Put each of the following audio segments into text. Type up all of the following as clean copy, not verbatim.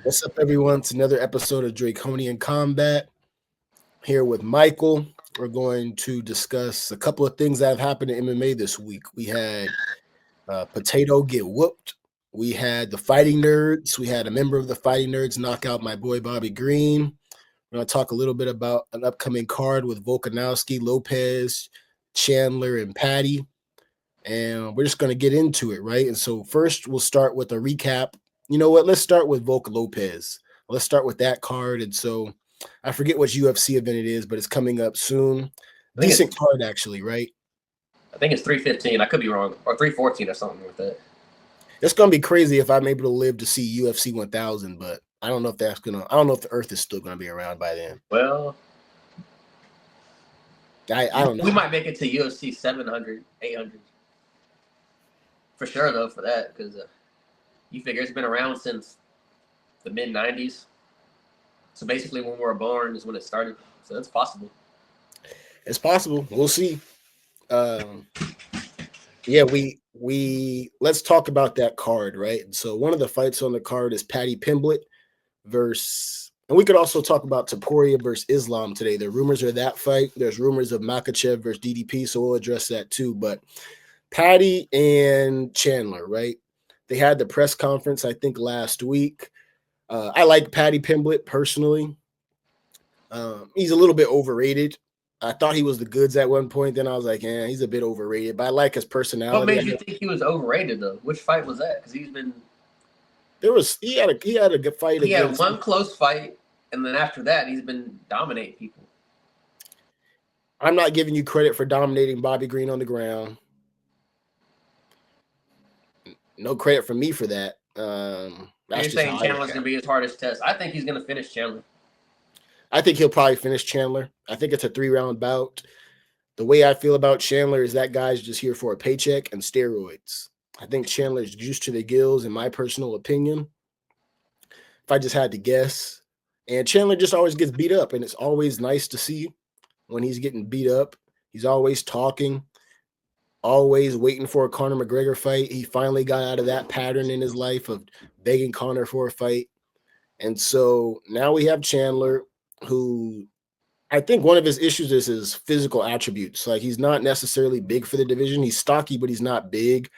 What's up, everyone? It's another episode of Draconian Combat. Here with Michael. We're going to discuss a couple of things that have happened in MMA this week. We had Potato get whooped. We had the Fighting Nerds. We had a member of the Fighting Nerds knock out my boy Bobby Green. We're going to talk a little bit about an upcoming card with Volkanovski, Lopez, Chandler, and Patty. And we're just going to get into it, right? And so first, we'll start with a recap. You know what? Let's start with Volk Lopez. Let's start with that card. And so I forget which UFC event it is, but it's coming up soon. Decent card, actually, right? I think it's 315. I could be wrong, or 314 or something like that. It's gonna be crazy if I'm able to live to see UFC 1000, but I don't know if that's gonna. I don't know if the Earth is still gonna be around by then. Well, I don't know. We might make it to UFC 700, 800 for sure, though. For that, because you figure it's been around since the mid 90s. So basically, when we were born is when it started. So that's possible. It's possible. We'll see. Yeah, we let's talk about that card, right? So one of the fights on the card is Patty Pimblett versus, and we could also talk about Topuria versus Islam today. The rumors are that fight. There's rumors of Makhachev versus DDP, so we'll address that too. But Patty and Chandler, right? They had the press conference, I think, last week. I like Patty Pimblett personally. He's a little bit overrated. I thought he was the goods at one point. Then I was like, yeah, he's a bit overrated. But I like his personality. What made you think he was overrated, though? Which fight was that? Because he's been. He had a good fight. He had one close fight, and then after that, he's been dominating people. I'm not giving you credit for dominating Bobby Green on the ground. No credit from me for that. You're saying Chandler's going to be his hardest test. I think he's going to finish Chandler. I think he'll probably finish Chandler. I think it's a 3-round bout. The way I feel about Chandler is that guy's just here for a paycheck and steroids. I think Chandler's juiced to the gills, in my personal opinion. If I just had to guess. And Chandler just always gets beat up, and it's always nice to see when he's getting beat up. He's always talking, always waiting for a Conor McGregor fight. He finally got out of that pattern in his life of begging Conor for a fight. And so now we have Chandler, who I think one of his issues is his physical attributes. Like, he's not necessarily big for the division. He's stocky, but he's not big.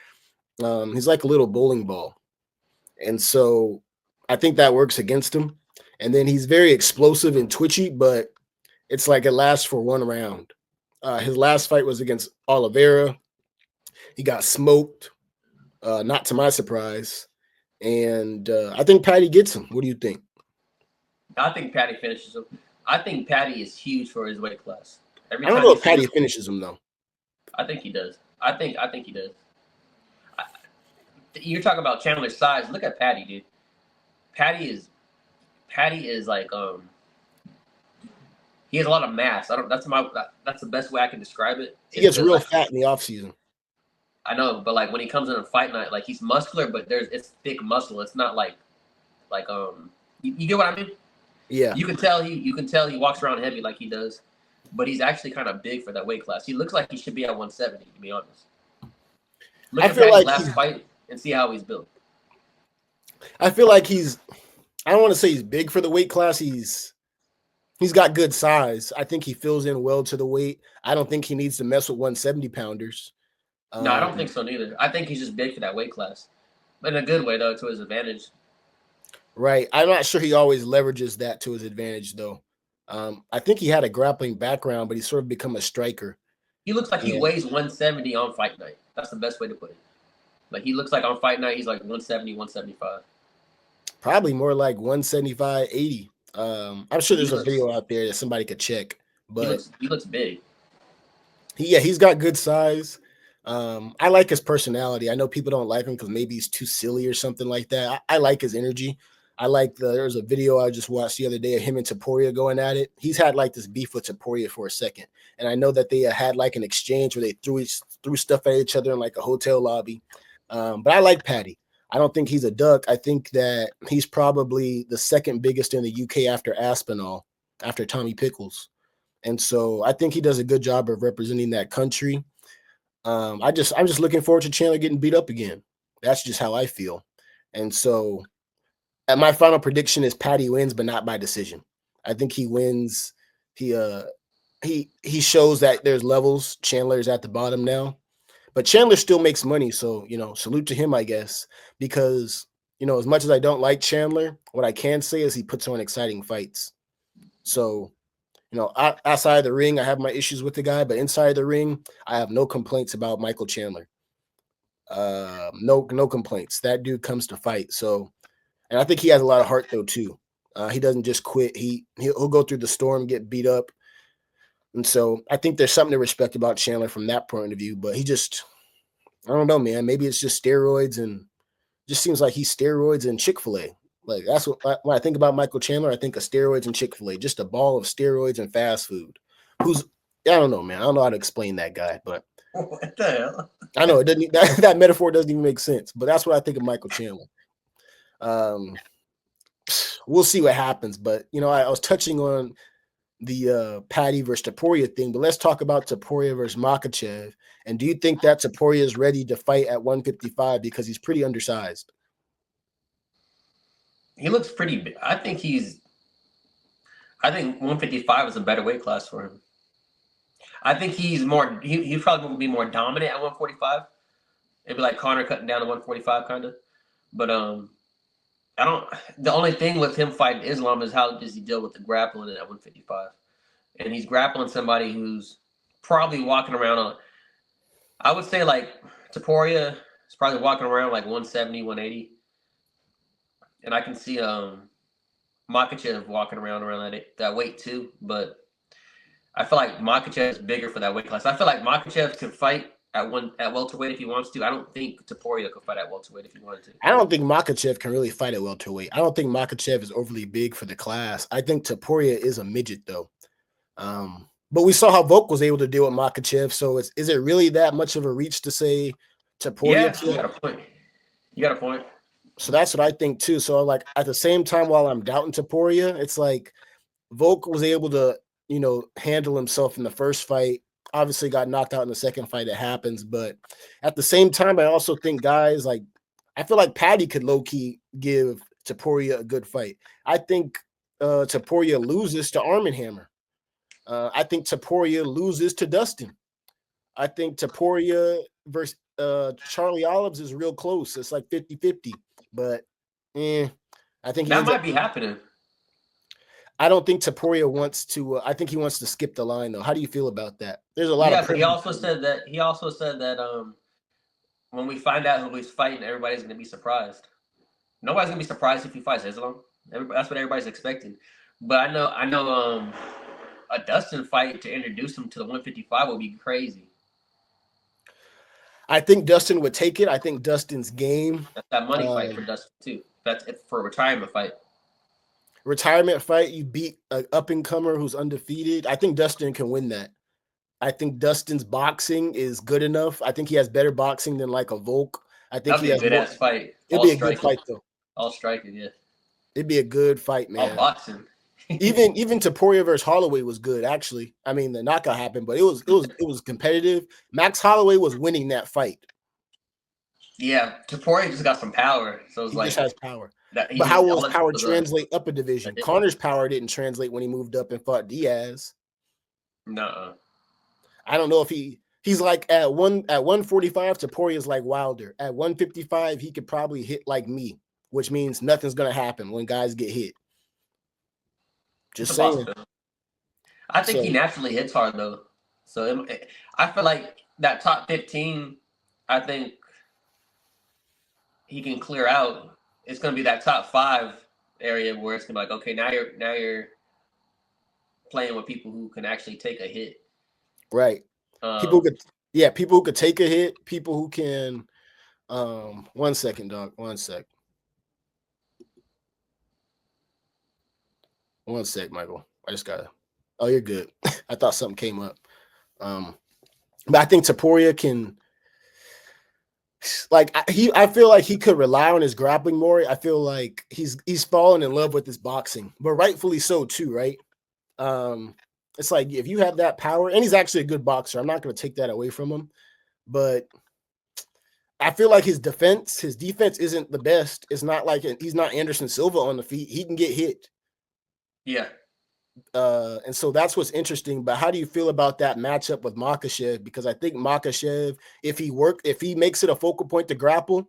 He's like a little bowling ball. And so I think that works against him. And then he's very explosive and twitchy, but it's like it lasts for one round. His last fight was against Oliveira. He got smoked, not to my surprise. And I think Patty gets him. What do you think? I think Patty finishes him. I think Patty is huge for his weight class. I don't know if Patty finishes him, though. I think he does. I think he does. You're talking about Chandler's size. Look at Patty, dude. Patty is like he has a lot of mass. That's the best way I can describe it. He gets real fat in the offseason. I know, but like when he comes in a fight night, like he's muscular, but it's thick muscle. It's not like you get what I mean? Yeah. You can tell he walks around heavy like he does, but he's actually kind of big for that weight class. He looks like he should be at 170, to be honest. Look at Patty's last fight and see how he's built. I feel like I don't want to say he's big for the weight class. He's got good size. I think he fills in well to the weight. I don't think he needs to mess with 170-pounders. No, I don't think so neither. I think he's just big for that weight class. In a good way, though, to his advantage. Right. I'm not sure he always leverages that to his advantage, though. I think he had a grappling background, but he's sort of become a striker. He looks like he weighs 170 on fight night. That's the best way to put it. Like, he looks like on fight night, he's like 170, 175. Probably more like 175, 80. I'm sure there's a video out there that somebody could check. But he looks big. He's got good size. I like his personality. I know people don't like him because maybe he's too silly or something like that. I like his energy. I like there's a video I just watched the other day of him and Topuria going at it. He's had like this beef with Topuria for a second. And I know that they had like an exchange where they threw stuff at each other in like a hotel lobby. But I like Patty. I don't think he's a duck. I think that he's probably the second biggest in the UK after Aspinall, after Tommy Pickles. And so I think he does a good job of representing that country. I'm just looking forward to Chandler getting beat up again. That's just how I feel. And so my final prediction is Patty wins, but not by decision. I think he wins. He shows that there's levels. Chandler's at the bottom now, but Chandler still makes money. So, salute to him, I guess, because, as much as I don't like Chandler, what I can say is he puts on exciting fights. So, outside the ring, I have my issues with the guy, but inside the ring, I have no complaints about Michael Chandler. No complaints. That dude comes to fight. So, and I think he has a lot of heart though too. He doesn't just quit. He'll go through the storm, get beat up, and so I think there's something to respect about Chandler from that point of view. But I don't know, man. Maybe it's just steroids, and just seems like he's steroids and Chick-fil-A. Like that's when I think about Michael Chandler, I think of steroids and Chick-fil-A, just a ball of steroids and fast food. I don't know, man. I don't know how to explain that guy, but what the hell? I know it doesn't. That metaphor doesn't even make sense. But that's what I think of Michael Chandler. We'll see what happens. But I was touching on the Patty versus Topuria thing, but let's talk about Topuria versus Makhachev. And do you think that Topuria is ready to fight at 155 because he's pretty undersized? He looks pretty big. I think 155 is a better weight class for him. I think he's more. He probably will be more dominant at 145. It'd be like Conor cutting down to 145, kind of. But I don't. The only thing with him fighting Islam is how does he deal with the grappling at 155, and he's grappling somebody who's probably walking around on. I would say like Topuria is probably walking around like 170, 180, and I can see Makhachev walking around that weight too, but. I feel like Makhachev is bigger for that weight class. I feel like Makhachev can fight at welterweight if he wants to. I don't think Topuria could fight at welterweight if he wanted to. I don't think Makhachev can really fight at welterweight. I don't think Makhachev is overly big for the class. I think Topuria is a midget though. But we saw how Volk was able to deal with Makhachev. So is it really that much of a reach to say Topuria? Yeah, you got a point. You got a point. So that's what I think too. So like at the same time, while I'm doubting Topuria, it's like Volk was able to handle himself in the first fight. Obviously got knocked out in the second fight. It happens. But at the same time, I also think guys like, I feel like Patty could low-key give Topuria a good fight. I think Topuria loses to Arm & Hammer. I think Topuria loses to Dustin. I think Topuria versus Charlie Olives is real close. It's like 50-50. But I think that might be happening. I don't think Topuria wants to. I think he wants to skip the line, though. How do you feel about that? There's a lot of. Yeah, he also said that when we find out who he's fighting, everybody's going to be surprised. Nobody's going to be surprised if he fights Islam. That's what everybody's expecting. But I know a Dustin fight to introduce him to the 155 would be crazy. I think Dustin would take it. I think Dustin's game. That's that money fight for Dustin too. That's it for a retirement fight. You beat an up-and-comer who's undefeated. I think Dustin can win that. I think Dustin's boxing is good enough. I think he has better boxing than like a Volk. I think that'd be a good ass fight. It'd be a good fight though. All striking, yeah. It'd be a good fight, man. All boxing. even Topuria versus Holloway was good, actually. I mean, the knockout happened, but it was competitive. Max Holloway was winning that fight. Yeah, Topuria just got some power, so it's he like just has power. But how will his power translate up a division? Connor's power didn't translate when he moved up and fought Diaz. No. I don't know if he's like at 145, Topuria is like Wilder. At 155, he could probably hit like me, which means nothing's gonna happen when guys get hit. Just saying. I think he naturally hits hard though. So I feel like that top 15, I think he can clear out. It's going to be that top 5 area where it's going to be like, okay, now you're playing with people who can actually take a hit. Right. People who could take a hit, people who can 1 second, dog. 1 sec. 1 sec, Michael. I just gotta. Oh, you're good. I thought something came up. But I think Topuria can. Like I feel like he could rely on his grappling more. I feel like he's fallen in love with his boxing, but rightfully so too, right? It's like if you have that power, and he's actually a good boxer. I'm not going to take that away from him, but I feel like his defense isn't the best. It's not like he's not Anderson Silva on the feet. He can get hit. Yeah. And so that's what's interesting. But how do you feel about that matchup with Makhachev? Because I think Makhachev, if he makes it a focal point to grapple,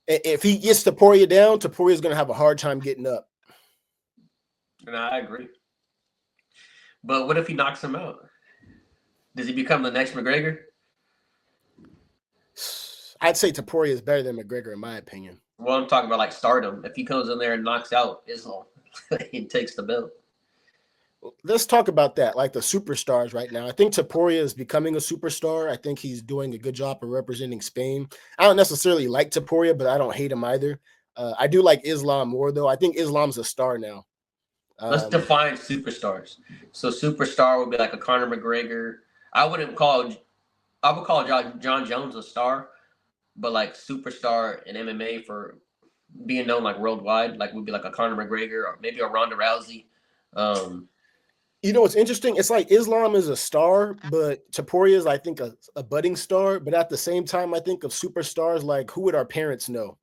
if he gets Topuria down, Topuria is going to have a hard time getting up. And I agree. But what if he knocks him out? Does he become the next McGregor? I'd say Topuria is better than McGregor, in my opinion. Well, I'm talking about like stardom. If he comes in there and knocks out Islam, he takes the belt. Let's talk about that, like the superstars right now. I think Topuria is becoming a superstar. I think he's doing a good job of representing Spain. I don't necessarily like Topuria, but I don't hate him either. I do like Islam more, though. I think Islam's a star now. Let's define superstars. So superstar would be like a Conor McGregor. I would call John Jones a star, but like superstar in MMA for being known like worldwide, like would be like a Conor McGregor or maybe a Ronda Rousey. You know what's interesting? It's like Islam is a star, but Topuria is, I think, a budding star. But at the same time, I think of superstars like who would our parents know?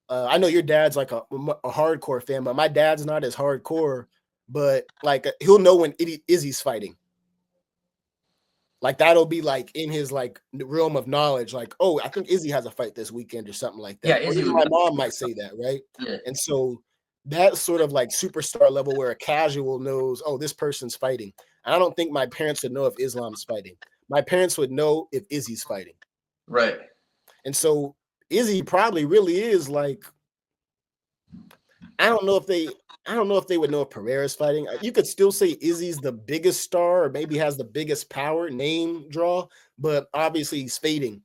I know your dad's like a hardcore fan, but my dad's not as hardcore. But like he'll know when Izzy's fighting. Like that'll be like in his like realm of knowledge. Like, oh, I think Izzy has a fight this weekend or something like that. Yeah, or Izzy even my mom might say that, right? Yeah. And so that's sort of like superstar level where a casual knows, oh, this person's fighting. And I don't think my parents would know if Islam's fighting. My parents would know if Izzy's fighting. Right. And so Izzy probably really is like, I don't know if they would know if Pereira's fighting. You could still say Izzy's the biggest star or maybe has the biggest power name draw, but obviously he's fading.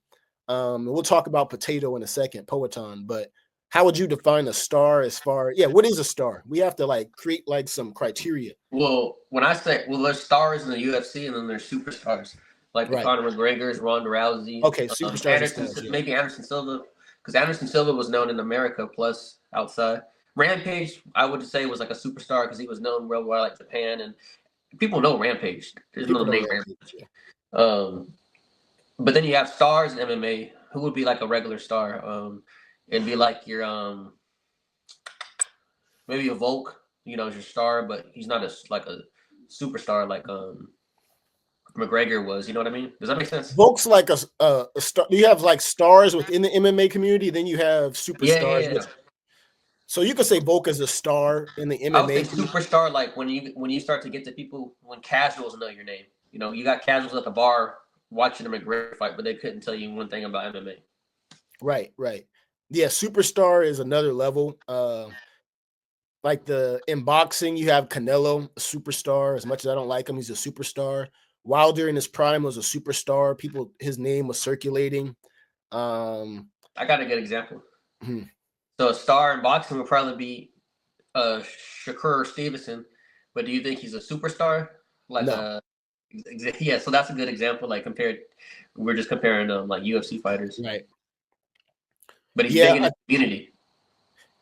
We'll talk about Potato in a second, Poetan, but how would you define a star as far? Yeah, what is a star? We have to like create like some criteria. Well, when I say, there's stars in the UFC and then there's superstars like the Conor McGregor's, Ronda Rousey. Okay, superstars. Maybe Anderson Silva, because Anderson Silva was known in America plus outside. Rampage, I would say, was like a superstar because he was known worldwide, like Japan, and people know Rampage. There's no name Rampage. Yeah. But then you have stars in MMA. Who would be like a regular star? It'd be like your maybe a Volk, is your star, but he's not like a superstar like McGregor was. You know what I mean? Does that make sense? Volk's like a star. You have like stars within the MMA community, then you have superstars. Yeah. So you could say Volk is a star in the MMA. I would say superstar, like when you start to get to people, when casuals know your name. You got casuals at the bar watching a McGregor fight, but they couldn't tell you one thing about MMA. Right. Yeah, superstar is another level. Like in boxing, you have Canelo, a superstar. As much as I don't like him, he's a superstar. Wilder in his prime was a superstar. His name was circulating. I got a good example. So a star in boxing would probably be Shakur Stevenson, but do you think he's a superstar? No. Yeah, so that's a good example. Like we're just comparing like UFC fighters, right? But he's big in the community.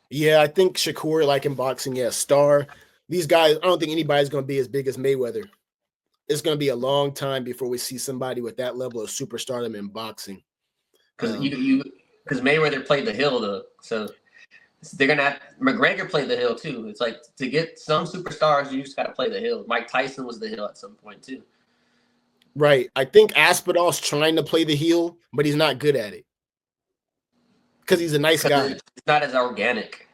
Yeah, I think Shakur, like in boxing, star. These guys, I don't think anybody's going to be as big as Mayweather. It's going to be a long time before we see somebody with that level of superstardom in boxing. Because because Mayweather played the hill, though, so they're gonna have McGregor played the hill too. It's like to get some superstars, you just got to play the hill. Mike Tyson was the hill at some point too. Right. I think Aspinall's trying to play the heel, but he's not good at it because he's a nice guy. It's not as organic.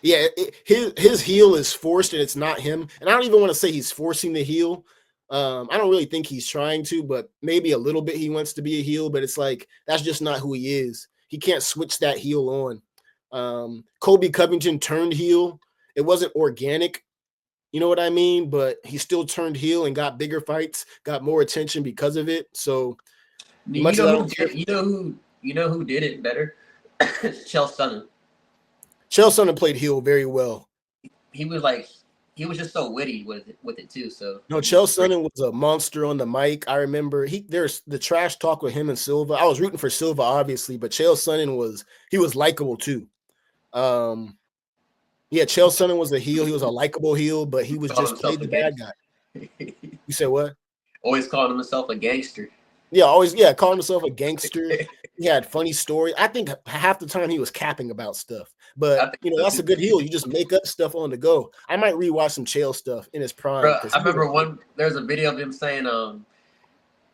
Yeah, his heel is forced, and it's not him. And I don't even want to say he's forcing the heel. I don't really think he's trying to, but maybe a little bit he wants to be a heel. But it's like that's just not who he is. He can't switch that heel on. Colby Covington turned heel. It wasn't organic. You know what I mean? But he still turned heel and got bigger fights, got more attention because of it. So you know who did it better? Chael Sonnen. Chael Sonnen played heel very well. He was just so witty with it too. So no, Chael Sonnen was a monster on the mic. I remember there's the trash talk with him and Silva. I was rooting for Silva, obviously, but Chael Sonnen was likable too. Yeah, Chael Sonnen was a heel. He was a likable heel, but he was just played the bad guy. You said what? Always calling himself a gangster. Yeah, calling himself a gangster. He had funny stories. I think half the time he was capping about stuff. But, I think so that's a too. good heel. You just make up stuff on the go. I might rewatch some Chael stuff in his prime. Bro, I remember there's a video of him saying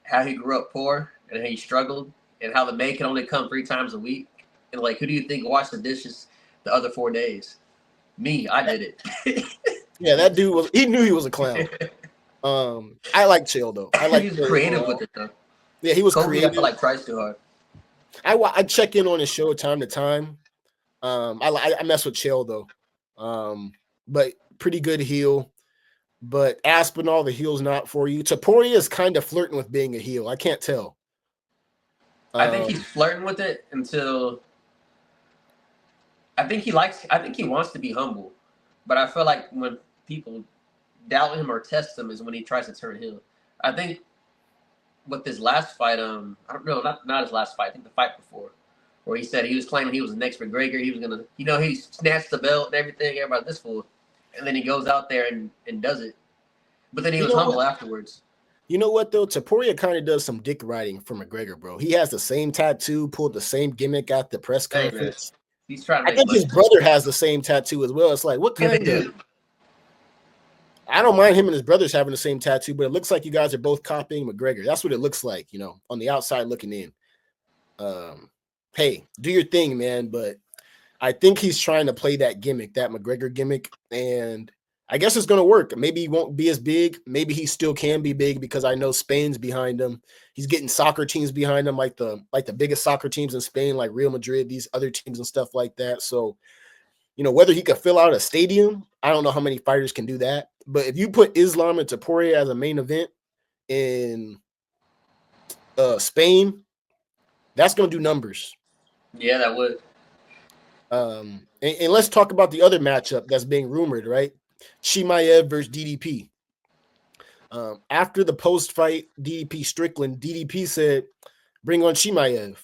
how he grew up poor and how he struggled and how the maid can only come 3 times a week. And like, who do you think washed the dishes the other 4 days? Me, I did it. Yeah, that dude he knew he was a clown. I like Chael though. I like He was creative with it though. Yeah, he was Kobe, creative. I feel like tries too hard. I check in on his show time to time. I mess with Chael though. But pretty good heel. But Aspinall, the heel's not for you. Taporia is kind of flirting with being a heel. I can't tell. I think he's flirting with it until I think he wants to be humble. But I feel like when people doubt him or test him is when he tries to turn heel. I think with his last fight, I don't know, not his last fight, I think the fight before, where he said he was claiming he was the next McGregor, he was gonna, he snatched the belt and everything, everybody this fool, and then he goes out there and does it, but then he was humble afterwards. You know what though? Taporia kind of does some dick riding for McGregor, bro. He has the same tattoo, pulled the same gimmick at the press conference. He's trying to. I think his brother has the same tattoo as well. It's like, what kind of? I don't mind him and his brothers having the same tattoo, but it looks like you guys are both copying McGregor. That's what it looks like, on the outside looking in. Hey, do your thing, man. But I think he's trying to play that gimmick, that McGregor gimmick, and I guess it's going to work. Maybe he won't be as big. Maybe he still can be big because I know Spain's behind him. He's getting soccer teams behind him, like the biggest soccer teams in Spain, like Real Madrid, these other teams and stuff like that. So, whether he could fill out a stadium, I don't know how many fighters can do that. But if you put Islam and Taporia as a main event in Spain, that's going to do numbers. Yeah, that would. And let's talk about the other matchup that's being rumored, right? Chimaev versus DDP. After the post-fight DDP Strickland, DDP said, bring on Chimaev.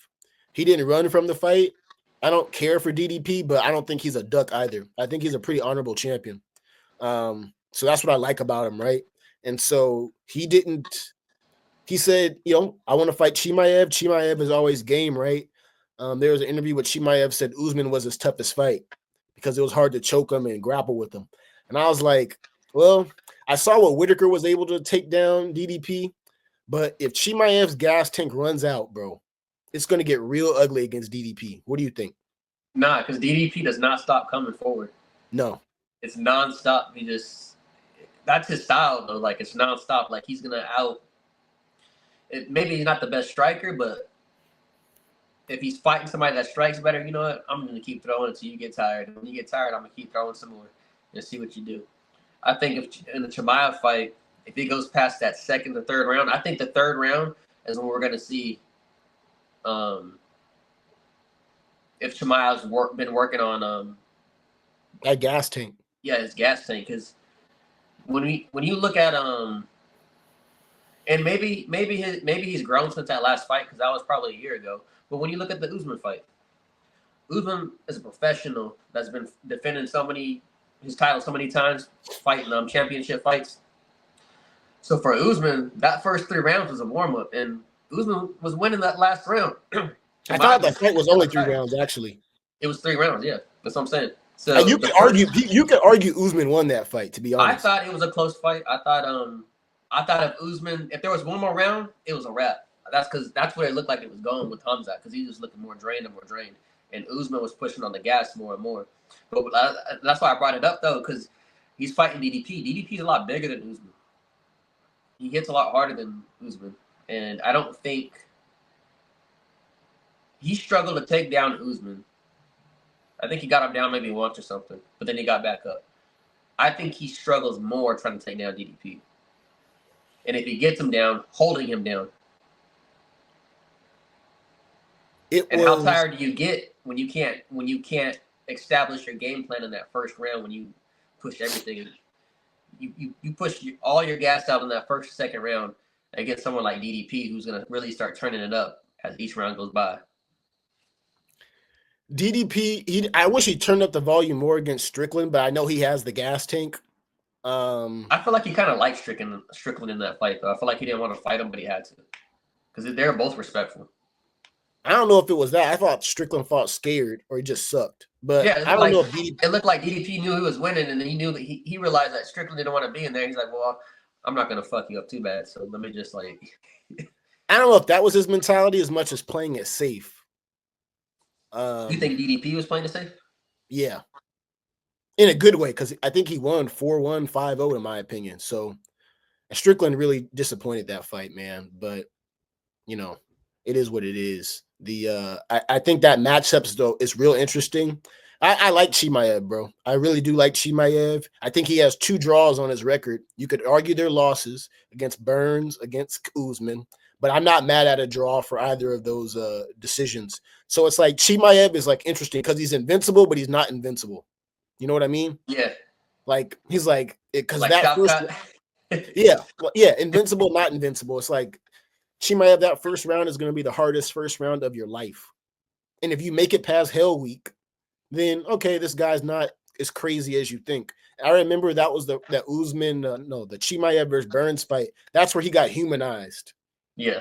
He didn't run from the fight. I don't care for DDP, but I don't think he's a duck either. I think he's a pretty honorable champion. So that's what I like about him, right? And so he said, I want to fight Chimaev. Chimaev is always game, right? There was an interview with Chimaev said Usman was his toughest fight because it was hard to choke him and grapple with him. And I was like, well, I saw what Whitaker was able to take down DDP, but if Chimaev's gas tank runs out, bro, it's going to get real ugly against DDP. What do you think? Nah, because DDP does not stop coming forward. No. It's nonstop. That's his style, though. Like, it's nonstop. Like, he's going to maybe he's not the best striker, but if he's fighting somebody that strikes better, you know what? I'm going to keep throwing until you get tired. And when you get tired, I'm going to keep throwing some more and see what you do. I think in the Chimaev fight, if he goes past that second to third round, I think the third round is when we're going to see if Chimaev's been working on that gas tank. Yeah, his gas tank. Because when you look at and maybe he's grown since that last fight because that was probably a year ago. But when you look at the Usman fight, Usman is a professional that's been defending his title so many times, fighting championship fights. So for Usman, that first 3 rounds was a warm up, and Usman was winning that last round. I thought that fight was only 3 rounds. Actually, it was 3 rounds. Yeah, that's what I'm saying. So you could argue Usman won that fight. To be honest, I thought it was a close fight. I thought if there was one more round, it was a wrap. That's where it looked like it was going with Hamzat because he was looking more drained, and Usman was pushing on the gas more and more. But that's why I brought it up though, because he's fighting DDP. DDP is a lot bigger than Usman. He hits a lot harder than Usman, and I don't think he struggled to take down Usman. I think he got him down maybe once or something, but then he got back up. I think he struggles more trying to take down DDP. And if he gets him down, holding him down. How tired do you get when you can't establish your game plan in that first round when you push everything? You push all your gas out in that first or second round against someone like DDP who's going to really start turning it up as each round goes by. DDP, I wish he turned up the volume more against Strickland, but I know he has the gas tank. I feel like he kind of liked Strickland in that fight, though. I feel like he didn't want to fight him, but he had to. Because they're both respectful. I don't know if it was that. I thought Strickland fought scared or he just sucked. But Yeah, I don't know if it looked like DDP knew he was winning, and then he knew that he realized that Strickland didn't want to be in there. He's like, well, I'm not gonna fuck you up too bad, so let me just like. I don't know if that was his mentality as much as playing it safe. You think DDP was playing it safe? Yeah, in a good way, because I think he won 4-1, 5-0 in my opinion. So Strickland really disappointed that fight, man. But you know, it is what it is. I think that matchups though is real interesting. I like Chimaev, bro. I really do like Chimaev. I think he has 2 draws on his record. You could argue their losses against Burns, against Usman, but I'm not mad at a draw for either of those decisions. So it's like Chimaev is like interesting because he's invincible, but he's not invincible. You know what I mean? Yeah. Like he's like because Like that first, yeah, well, yeah, invincible, not invincible. It's like Chimaev, that first round is going to be the hardest first round of your life. And if you make it past Hell Week, then okay, this guy's not as crazy as you think. I remember that was the Usman, the Chimaev versus Burns fight. That's where he got humanized. Yeah.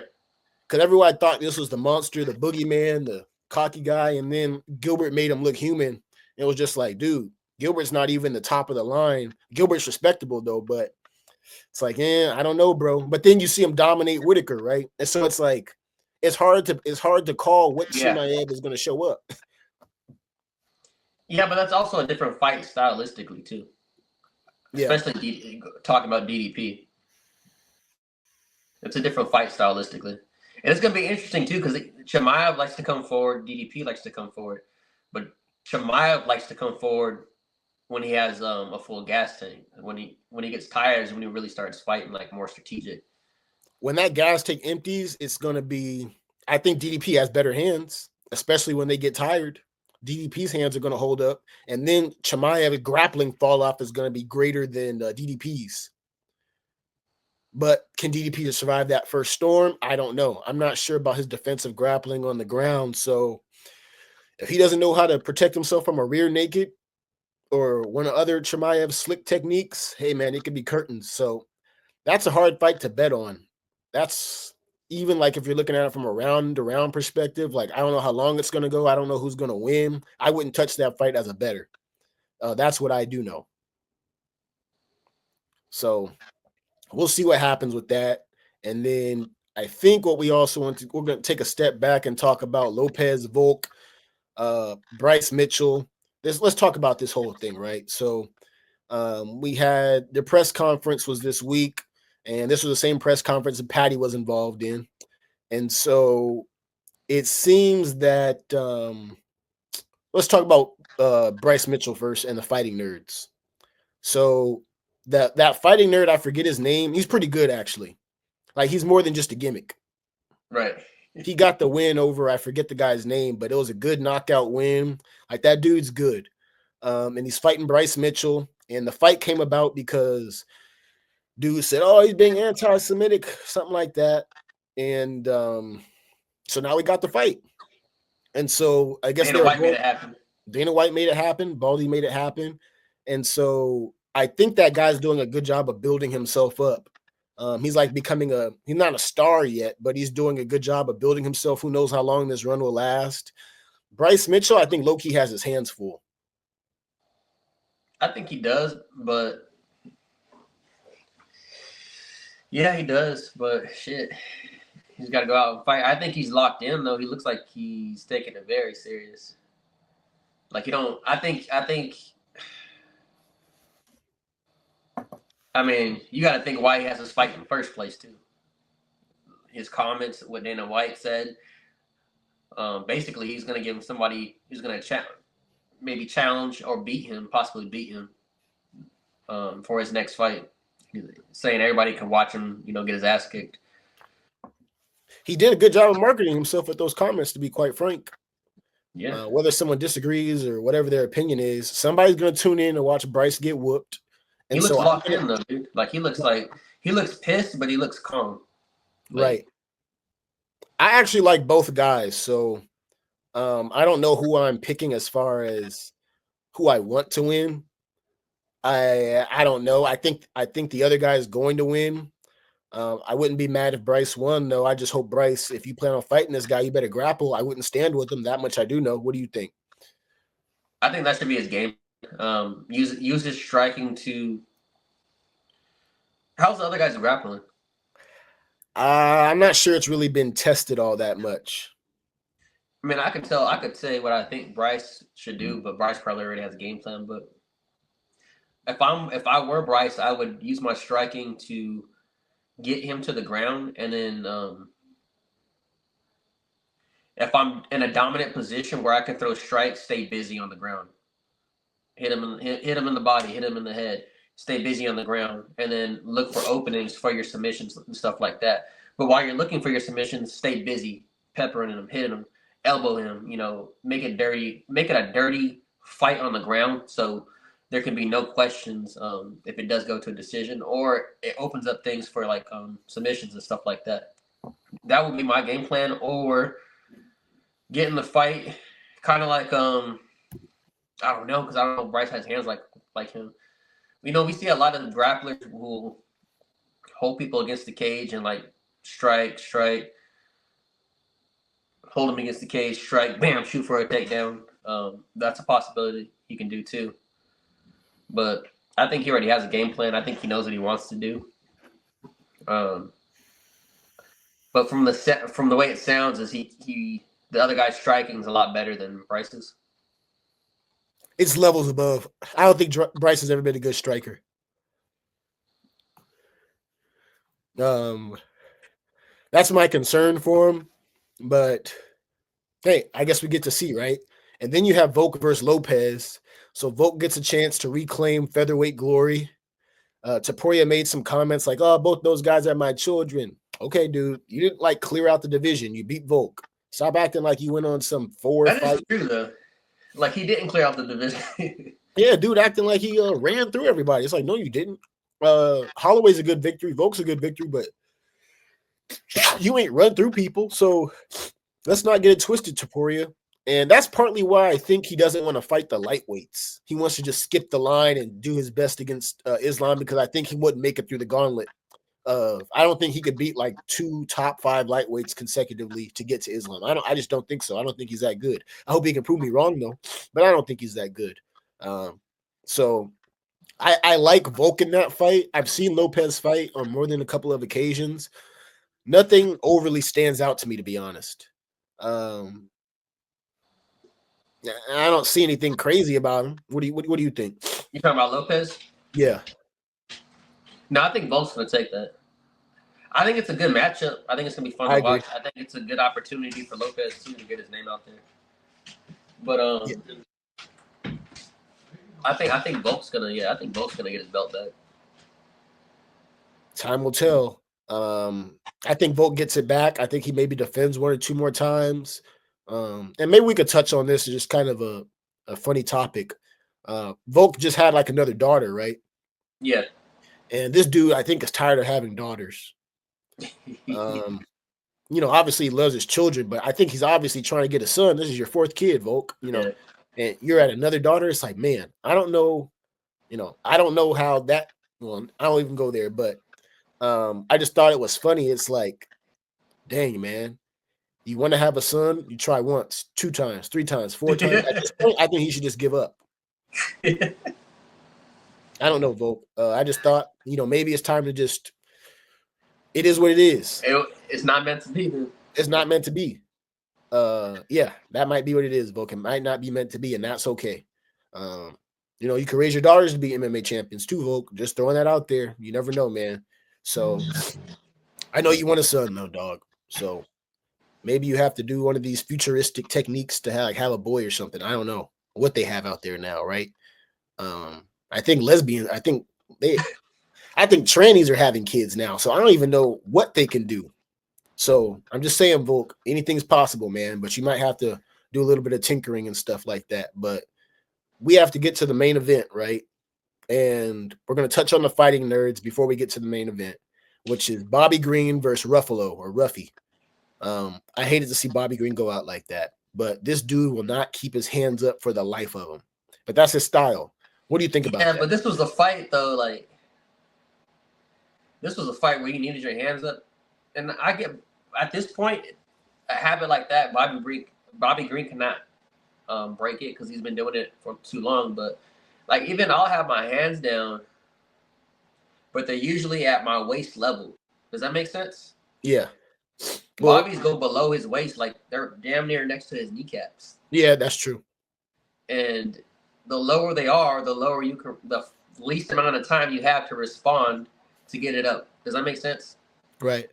Because everyone thought this was the monster, the boogeyman, the cocky guy. And then Gilbert made him look human. It was just like, dude, Gilbert's not even the top of the line. Gilbert's respectable, though, but it's like, I don't know, bro. But then you see him dominate Whitaker, right? And so it's like, it's hard to call what Chimaev is going to show up. Yeah, but that's also a different fight stylistically too. Yeah. Especially talking about DDP. It's a different fight stylistically. And it's going to be interesting too because Chimaev likes to come forward, DDP likes to come forward, but Chimaev likes to come forward when he has a full gas tank. When he gets tired is when he really starts fighting like more strategic. When that gas tank empties, it's going to be. I think DDP has better hands, especially when they get tired. DDP's hands are going to hold up, and then Chimaev's grappling fall off is going to be greater than DDP's. But can DDP survive that first storm? I don't know. I'm not sure about his defensive grappling on the ground. So if he doesn't know how to protect himself from a rear naked or one of other Chimaev's slick techniques, hey, man, it could be curtains. So that's a hard fight to bet on. That's even like if you're looking at it from a round-to-round perspective, like I don't know how long it's going to go. I don't know who's going to win. I wouldn't touch that fight as a bettor. That's what I do know. So we'll see what happens with that. And then I think what we also we're going to take a step back and talk about Lopez, Volk, Bryce Mitchell. Let's talk about this whole thing, right? So we had the press conference was this week, and this was the same press conference that Patty was involved in. And so it seems that let's talk about Bryce Mitchell first and the Fighting Nerds. So that Fighting Nerd, I forget his name. He's pretty good, actually. Like, he's more than just a gimmick. Right. He got the win over, I forget the guy's name, but it was a good knockout win. Like, that dude's good. And he's fighting Bryce Mitchell. And the fight came about because dude said, oh, he's being anti-Semitic, something like that. And so now we got the fight. And so I guess Dana White made it happen. Dana White made it happen. Baldy made it happen. And so I think that guy's doing a good job of building himself up. He's like he's not a star yet, but he's doing a good job of building himself. Who knows how long this run will last? Bryce Mitchell, I think low-key has his hands full. I think he does, but yeah, he does, but shit. He's got to go out and fight. I think he's locked in, though. He looks like he's taking it very serious. Like, I mean, you got to think why he has this fight in the first place, too. His comments, what Dana White said. Basically, he's going to give him somebody who's going to maybe challenge or possibly beat him for his next fight. He's saying everybody can watch him, get his ass kicked. He did a good job of marketing himself with those comments, to be quite frank. Yeah. Whether someone disagrees or whatever their opinion is, somebody's going to tune in and watch Bryce get whooped. And he looks locked in, though, dude. Like, he looks pissed, but he looks calm. Right. I actually like both guys, so I don't know who I'm picking as far as who I want to win. I don't know. I think the other guy is going to win. I wouldn't be mad if Bryce won, though. I just hope Bryce, if you plan on fighting this guy, you better grapple. I wouldn't stand with him. That much I do know. What do you think? I think that should be his game. Use his striking to. How's the other guys grappling? I'm not sure it's really been tested all that much. I mean, I could say what I think Bryce should do, but Bryce probably already has a game plan. But if I were Bryce, I would use my striking to get him to the ground, and then if I'm in a dominant position where I can throw strikes, stay busy on the ground. Hit him in the body, hit him in the head, stay busy on the ground, and then look for openings for your submissions and stuff like that. But while you're looking for your submissions, stay busy, peppering him, hitting him, elbow him, make it dirty, make it a dirty fight on the ground so there can be no questions if it does go to a decision, or it opens up things for like submissions and stuff like that. That would be my game plan, or get in the fight, kind of like I don't know, because I don't know if Bryce has hands like him. We see a lot of the grapplers who will hold people against the cage and like strike, hold them against the cage, strike, bam, shoot for a takedown. That's a possibility he can do too. But I think he already has a game plan. I think he knows what he wants to do. But from the way it sounds, is the other guy's striking is a lot better than Bryce's. It's levels above. I don't think Bryce has ever been a good striker. That's my concern for him. But hey, I guess we get to see, right? And then you have Volk versus Lopez. So Volk gets a chance to reclaim featherweight glory. Taporia made some comments like, "Oh, both those guys are my children." Okay, dude, you didn't like clear out the division. You beat Volk. Stop acting like you went on some 4 That fight. is true though. Like he didn't clear out the division. Yeah, dude, acting like he ran through everybody. It's like, no, you didn't. Holloway's a good victory. Volk's a good victory, but you ain't run through people. So let's not get it twisted, Taporia. And that's partly why I think he doesn't want to fight the lightweights. He wants to just skip the line and do his best against Islam, because I think he wouldn't make it through the gauntlet. I don't think he could beat like 2 top 5 lightweights consecutively to get to Islam. I just don't think so. I don't think he's that good. I hope he can prove me wrong though, but I don't think he's that good. So I like Volk in that fight. I've seen Lopez fight on more than a couple of occasions. Nothing overly stands out to me, to be honest. I don't see anything crazy about him. What do you think? You talking about Lopez? Yeah. No, I think Volk's gonna take that. I think it's a good matchup. I think it's gonna be fun to watch. I think it's a good opportunity for Lopez too to get his name out there. But yeah. I think Volk's gonna get his belt back. Time will tell. I think Volk gets it back. I think he maybe defends 1 or 2 more times. And maybe we could touch on this as just kind of a funny topic. Volk just had like another daughter, right? Yeah. And this dude, I think, is tired of having daughters. Obviously he loves his children, but I think he's obviously trying to get a son. This is your 4th kid, Volk, and you're at another daughter. It's like, man, I don't know how that, well, I don't even go there, but I just thought it was funny. It's like, dang, man, you want to have a son, you try once, 2 times, 3 times, 4 times. At this point, I think he should just give up. I don't know, Volk. I just thought, maybe it's time to just, it is what it is. It's not meant to be, dude. It's not meant to be. Yeah, that might be what it is, Volk. It might not be meant to be, and that's okay. You can raise your daughters to be MMA champions too, Volk. Just throwing that out there. You never know, man. So I know you want a son, though, dog. So maybe you have to do one of these futuristic techniques to have a boy or something. I don't know what they have out there now, right? I think trannies are having kids now, so I don't even know what they can do. So I'm just saying, Volk, anything's possible, man, but you might have to do a little bit of tinkering and stuff like that. But we have to get to the main event, right? And we're going to touch on the fighting nerds before we get to the main event, which is Bobby Green versus Ruffalo or Ruffy. I hated to see Bobby Green go out like that, but this dude will not keep his hands up for the life of him. But that's his style. What do you think about that? Yeah, but this was a fight, though. Like, this was a fight where you needed your hands up, and I get at this point a habit like that. Bobby Green cannot break it because he's been doing it for too long. But like even I'll have my hands down, but they're usually at my waist level. Does that make sense? Yeah. Well, Bobby's go below his waist, like they're damn near next to his kneecaps. Yeah, that's true. And the lower they are, the lower the least amount of time you have to respond to get it up. Does that make sense? Right.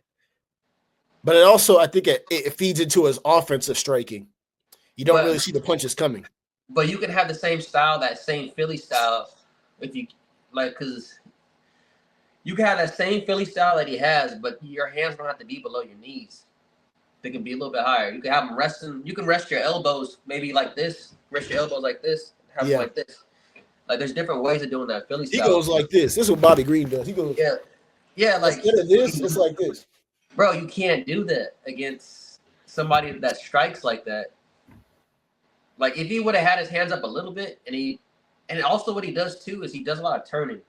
But it also, I think it feeds into his offensive striking. You don't really see the punches coming. But you can have the same style, that same Philly style, if you like, because you can have that same Philly style that he has, but your hands don't have to be below your knees. They can be a little bit higher. You can have them resting. You can rest your elbows maybe like this. Rest your elbows like this. Have them like this. Like there's different ways of doing that Philly style. He goes like this. This is what Bobby Green does. He goes, yeah. Like instead of this, it's like this. Bro, you can't do that against somebody that strikes like that. Like if he would have had his hands up a little bit, and also what he does too is he does a lot of turning.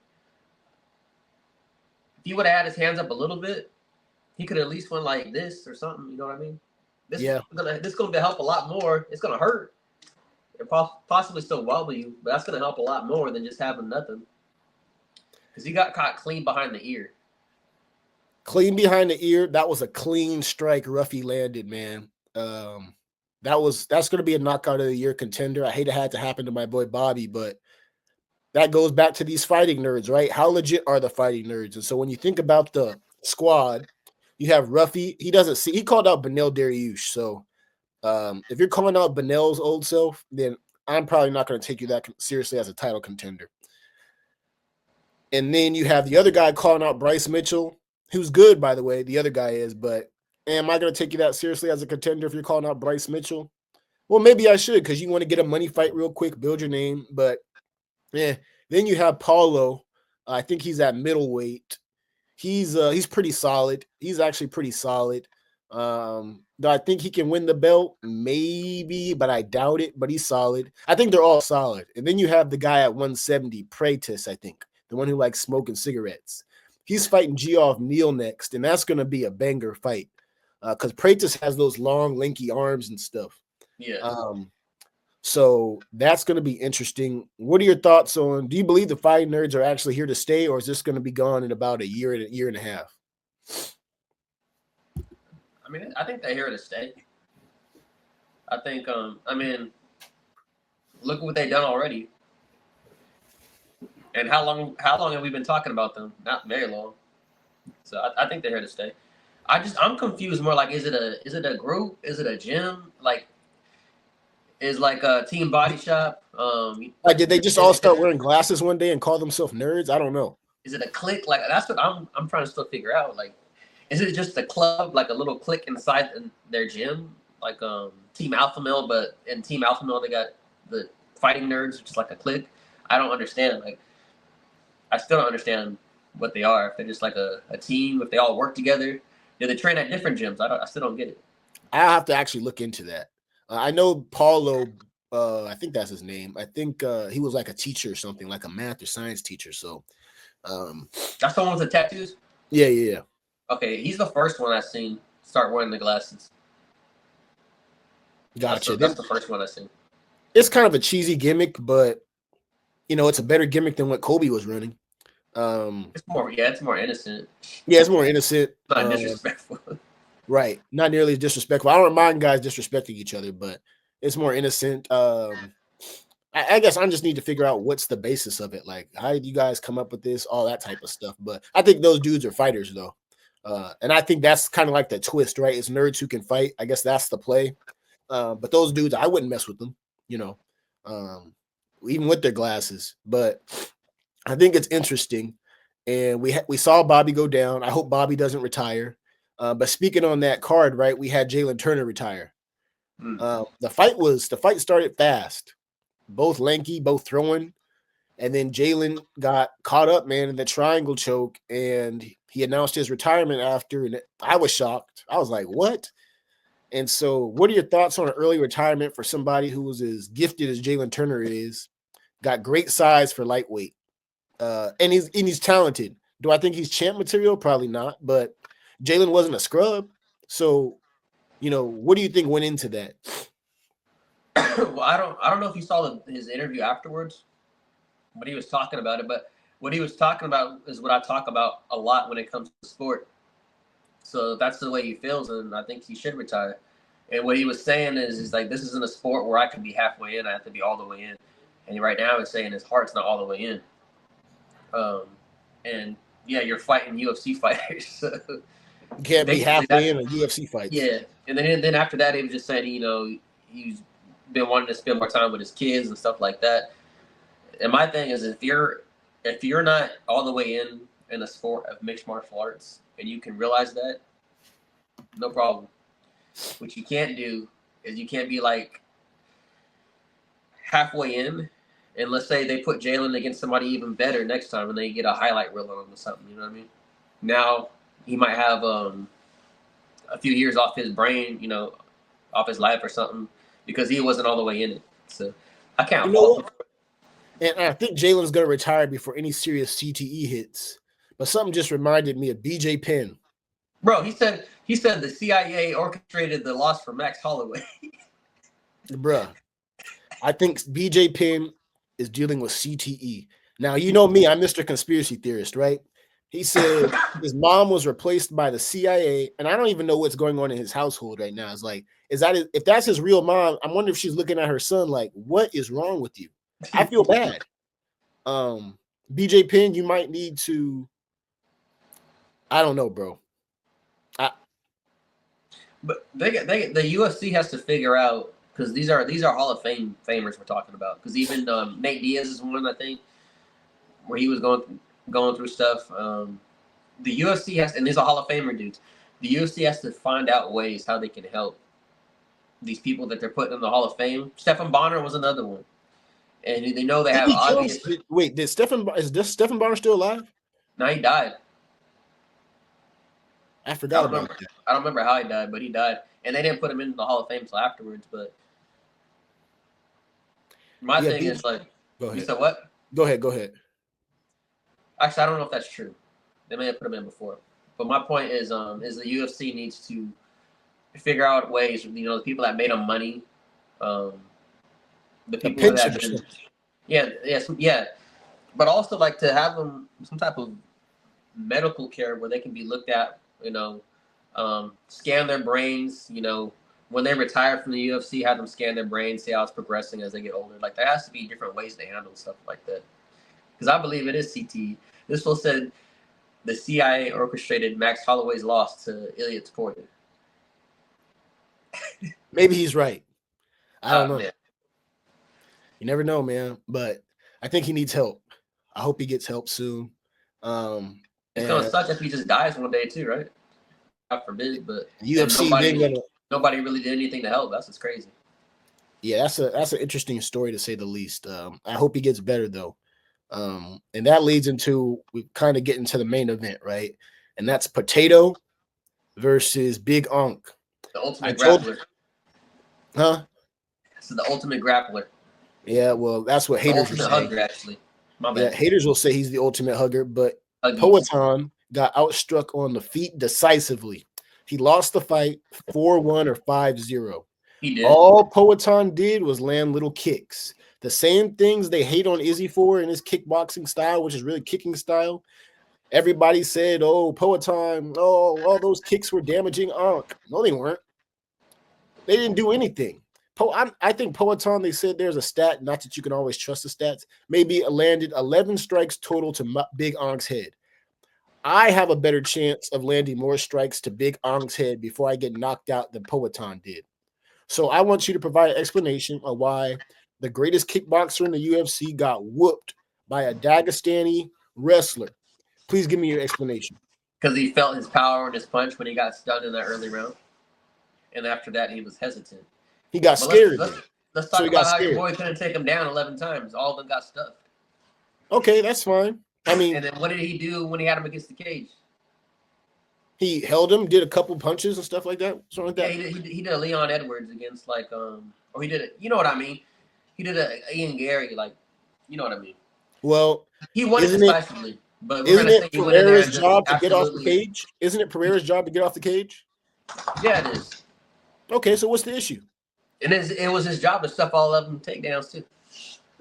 If he would have had his hands up a little bit, he could at least went like this or something. You know what I mean? This is going to help a lot more. It's going to hurt. It possibly still wobble you, but that's going to help a lot more than just having nothing. Because he got caught clean behind the ear. Clean behind the ear. That was a clean strike Ruffy landed, man. That's going to be a knockout of the year contender. I hate it had to happen to my boy Bobby, but that goes back to these fighting nerds, right? How legit are the fighting nerds? And so when you think about the squad, you have Ruffy. He called out Benel Dariush. So if you're calling out Benel's old self, then I'm probably not going to take you that seriously as a title contender. And then you have the other guy calling out Bryce Mitchell, who's good, by the way. The other guy is, but am I going to take you that seriously as a contender if you're calling out Bryce Mitchell? Well, maybe I should because you want to get a money fight real quick, build your name. But yeah, then you have Paulo. I think he's at middleweight. He's pretty solid. He's actually pretty solid. Do I think he can win the belt? Maybe, but I doubt it. But he's solid. I think they're all solid. And then you have the guy at 170, Pratis, I think, the one who likes smoking cigarettes. He's fighting Geoff Neal next, and that's going to be a banger fight because Pratis has those long, lanky arms and stuff. Yeah. So that's going to be interesting. What are your thoughts on? Do you believe the fighting nerds are actually here to stay, or is this going to be gone in about a year and a half? I mean, I think they're here to stay. I think, look at what they've done already. And how long have we been talking about them? Not very long. So I think they're here to stay. I'm confused more like, is it a group? Is it a gym? Like, is like a Team Body Shop? Like, did they just all start wearing glasses one day and call themselves nerds? I don't know. Is it a clique? Like, that's what I'm trying to still figure out. Like, is it just a club, like a little clique inside their gym, like Team Alpha Male? But in Team Alpha Male, they got the fighting nerds, which is like a clique. I don't understand. Like, I still don't understand what they are. If they're just like a team, if they all work together, do they train at different gyms? I still don't get it. I have to actually look into that. I know Paulo. I think that's his name. I think he was like a teacher or something, like a math or science teacher. So that's the one with the tattoos. Yeah. Okay, he's the first one I've seen start wearing the glasses. Gotcha. That's the first one I've seen. It's kind of a cheesy gimmick, but it's a better gimmick than what Kobe was running. It's more innocent. Yeah, it's more innocent. Not disrespectful. Right. Not nearly as disrespectful. I don't mind guys disrespecting each other, but it's more innocent. I guess I just need to figure out what's the basis of it. Like, how did you guys come up with this? All that type of stuff. But I think those dudes are fighters, though. And I think that's kind of like the twist, right? It's nerds who can fight. I guess that's the play. But those dudes, I wouldn't mess with them, even with their glasses. But I think it's interesting. And we saw Bobby go down. I hope Bobby doesn't retire. But speaking on that card, right, we had Jalen Turner retire. The fight started fast. Both lanky, both throwing. And then Jalen got caught up, man, in the triangle choke, and he announced his retirement after, and I was shocked. I was like, what? And so what are your thoughts on an early retirement for somebody who was as gifted as Jalen Turner is, got great size for lightweight, and he's talented. Do I think he's champ material? Probably not. But Jalen wasn't a scrub. So, what do you think went into that? Well, I don't know if you saw his interview afterwards, but he was talking about it. But what he was talking about is what I talk about a lot when it comes to sport. So that's the way he feels, and I think he should retire. And what he was saying is like, this isn't a sport where I can be halfway in; I have to be all the way in. And right now, he's saying his heart's not all the way in. And yeah, you're fighting UFC fighters. So you can't be halfway in a UFC fight. Yeah, and then after that, he was just saying, he's been wanting to spend more time with his kids and stuff like that. And my thing is, if you're not all the way in a sport of mixed martial arts, and you can realize that, no problem. What you can't do is you can't be like halfway in, and let's say they put Jalen against somebody even better next time, and they get a highlight reel on him or something. You know what I mean? Now he might have a few years off his brain, off his life or something, because he wasn't all the way in it. So I can't fault him. And I think Jalen's going to retire before any serious CTE hits. But something just reminded me of BJ Penn. Bro, he said the CIA orchestrated the loss for Max Holloway. Bruh, I think BJ Penn is dealing with CTE. Now, you know me, I'm Mr. Conspiracy Theorist, right? He said his mom was replaced by the CIA, and I don't even know what's going on in his household right now. It's like, if that's his real mom, I wonder if she's looking at her son like, what is wrong with you? I feel bad. BJ Penn, you might need to, I don't know, bro. But the UFC has to figure out, because these are Hall of Famers we're talking about. Because even Nate Diaz is one, I think, where he was going through stuff. The UFC has, and these are Hall of Famer dudes. The UFC has to find out ways how they can help these people that they're putting in the Hall of Fame. Stephen Bonner was another one, and they know they have obvious. Wait, is Stephen Bonner still alive? No, he died. I forgot about that. I don't remember how he died, but he died, and they didn't put him into the Hall of Fame until afterwards. But my thing is like, go ahead. You said what? Go ahead. Actually, I don't know if that's true. They may have put him in before, but my point is the UFC needs to figure out ways. The people that made them money, the people that yeah, but also like to have them some type of medical care where they can be looked at. Scan their brains. When they retire from the UFC, have them scan their brains, see how it's progressing as they get older. Like there has to be different ways to handle stuff like that. Because I believe it is CTE. This fool said the CIA orchestrated Max Holloway's loss to Ilya Porter. Maybe he's right. I don't know. Man. You never know, man. But I think he needs help. I hope he gets help soon. It's gonna suck if he just dies one day too, right? God forbid, but UFC nobody really did anything to help. That's just crazy. Yeah, that's an interesting story to say the least. I hope he gets better though. And that leads into, we kind of get into the main event, right? And that's Potato versus Big Onk. The ultimate grappler. Huh? So the ultimate grappler. Yeah, well, that's what haters will say. Hugger, actually. My bad. Yeah, haters will say he's the ultimate hugger, but Poatan got outstruck on the feet decisively. He lost the fight 4-1 or 5-0. He did. All Poatan did was land little kicks. The same things they hate on Izzy for in his kickboxing style, which is really kicking style. Everybody said, oh, Poatan, all those kicks were damaging Onk. No, they weren't. They didn't do anything. I think Poatan, they said there's a stat, not that you can always trust the stats, maybe landed 11 strikes total to Big Onk's head. I have a better chance of landing more strikes to Big Onk's head before I get knocked out than Poatan did. So I want you to provide an explanation of why the greatest kickboxer in the UFC got whooped by a Dagestani wrestler. Please give me your explanation. Because he felt his power in his punch when he got stunned in that early round. And after that, he was hesitant. He got scared. Let's talk about how your boy couldn't take him down 11 times. All of them got stuffed. Okay, that's fine. I mean, and then what did he do when he had him against the cage? He held him, did a couple punches and stuff like that. Something like that. Yeah, he did a Leon Edwards against or he did it. You know what I mean? He did a Ian Gary, you know what I mean? Well, he won it decisively. But we're Isn't gonna say it he went in there Pereira's and just job to get off the absolutely. cage? Isn't it Pereira's job to get off the cage? Yeah, it is. Okay, so what's the issue? And it was his job to stuff all of them takedowns too.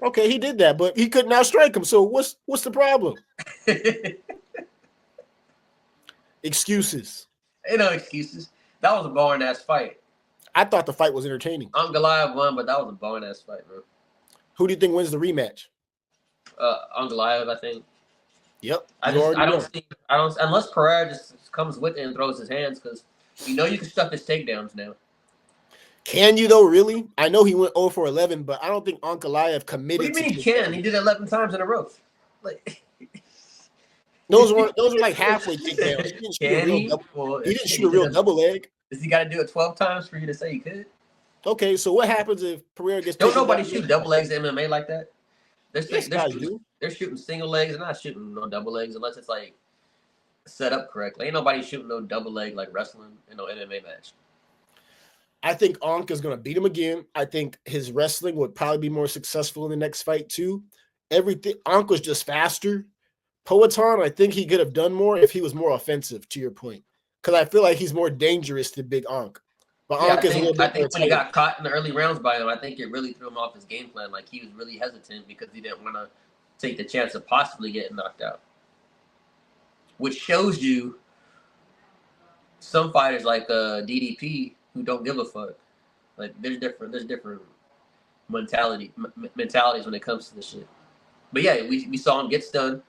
Okay, he did that, but he couldn't outstrike him. So what's the problem? Excuses. Ain't no excuses. That was a boring ass fight. I thought the fight was entertaining. Goliath won, but that was a boring ass fight, bro. Who do you think wins the rematch? Goliath, I think. Yep. I don't unless Pereira just comes with it and throws his hands, because you can stuff his takedowns now. Can you though? Really? I know he went 0 for 11, but I don't think Ankalaev committed. What do you mean he can? He did it 11 times in a row. Like those were like halfway takedowns. He didn't shoot a real double leg. Does he got to do it 12 times for you to say he could? Okay, so what happens if Pereira gets? Don't nobody shoot double legs in MMA like that. They're shooting single legs. They're not shooting no double legs unless it's like set up correctly. Ain't nobody shooting no double leg like wrestling in no MMA match. I think Ankh is going to beat him again. I think his wrestling would probably be more successful in the next fight too. Everything Ankh was just faster. Poatan, I think he could have done more if he was more offensive. To your point, because I feel like he's more dangerous than Big Ankh. But Yeah, Ankh is a little bit I think more when he got caught in the early rounds by him, I think it really threw him off his game plan. Like he was really hesitant because he didn't want to take the chance of possibly getting knocked out. Which shows you some fighters like DDP who don't give a fuck. Like there's different mentalities when it comes to this shit. But yeah, we saw him get stunned,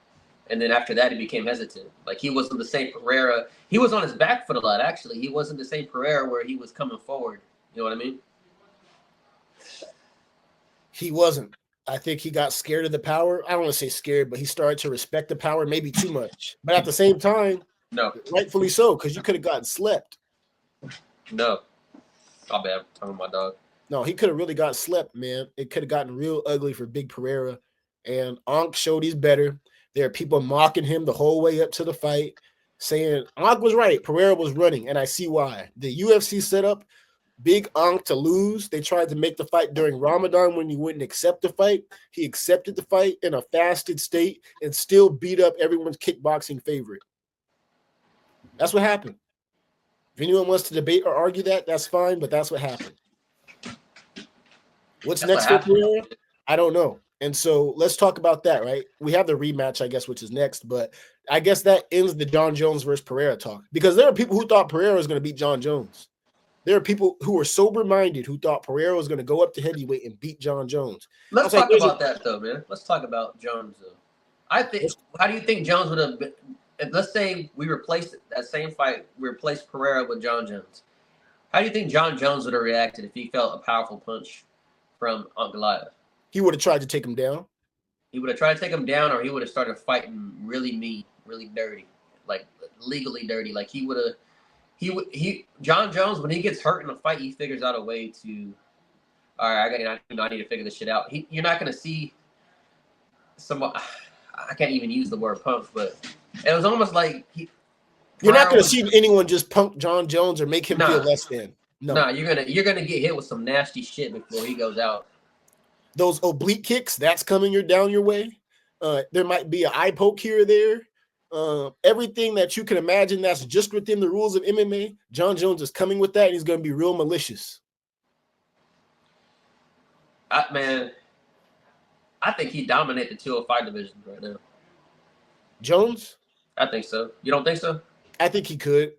and then after that he became hesitant. Like he wasn't the same Pereira. He was on his back foot a lot. Actually, he wasn't the same Pereira where he was coming forward. You know what I mean? He wasn't. I think he got scared of the power. I don't want to say scared, but he started to respect the power maybe too much. But at the same time, no, rightfully so, because you could have gotten slept. No. Oh, bad. I'm talking about my dog. No, he could have really got slept, man. It could have gotten real ugly for Big Pereira. And Ankh showed he's better. There are people mocking him the whole way up to the fight, saying Ankh was right. Pereira was running, and I see why. The UFC set up Big Ankh to lose. They tried to make the fight during Ramadan when he wouldn't accept the fight. He accepted the fight in a fasted state and still beat up everyone's kickboxing favorite. That's what happened. If anyone wants to debate or argue that, that's fine, but that's what happened. What's next for Pereira? I don't know. And so let's talk about that, right? We have the rematch, I guess, which is next, but I guess that ends the John Jones versus Pereira talk, because there are people who thought Pereira was going to beat John Jones. There are people who were sober-minded who thought Pereira was going to go up to heavyweight and beat John Jones. Let's talk about that, though, man. Let's talk about Jones, though. How do you think Jones would have been? Let's say we replaced that same fight, we replaced Pereira with John Jones. How do you think John Jones would have reacted if he felt a powerful punch from Goliath? He would have tried to take him down. He would have tried to take him down, or he would have started fighting really mean, really dirty, like legally dirty. Like John Jones, when he gets hurt in a fight, he figures out a way to, all right, I need to figure this shit out. You're not going to see I can't even use the word punk, but it was almost like you're not going to see anyone just punk John Jones or make him feel less than. No, you're gonna get hit with some nasty shit before he goes out. Those oblique kicks, that's coming down your way. There might be an eye poke here or there. Everything that you can imagine that's just within the rules of MMA, John Jones is coming with that, and he's going to be real malicious. I think he dominates the 205 division right now. Jones? I think so. You don't think so? I think he could.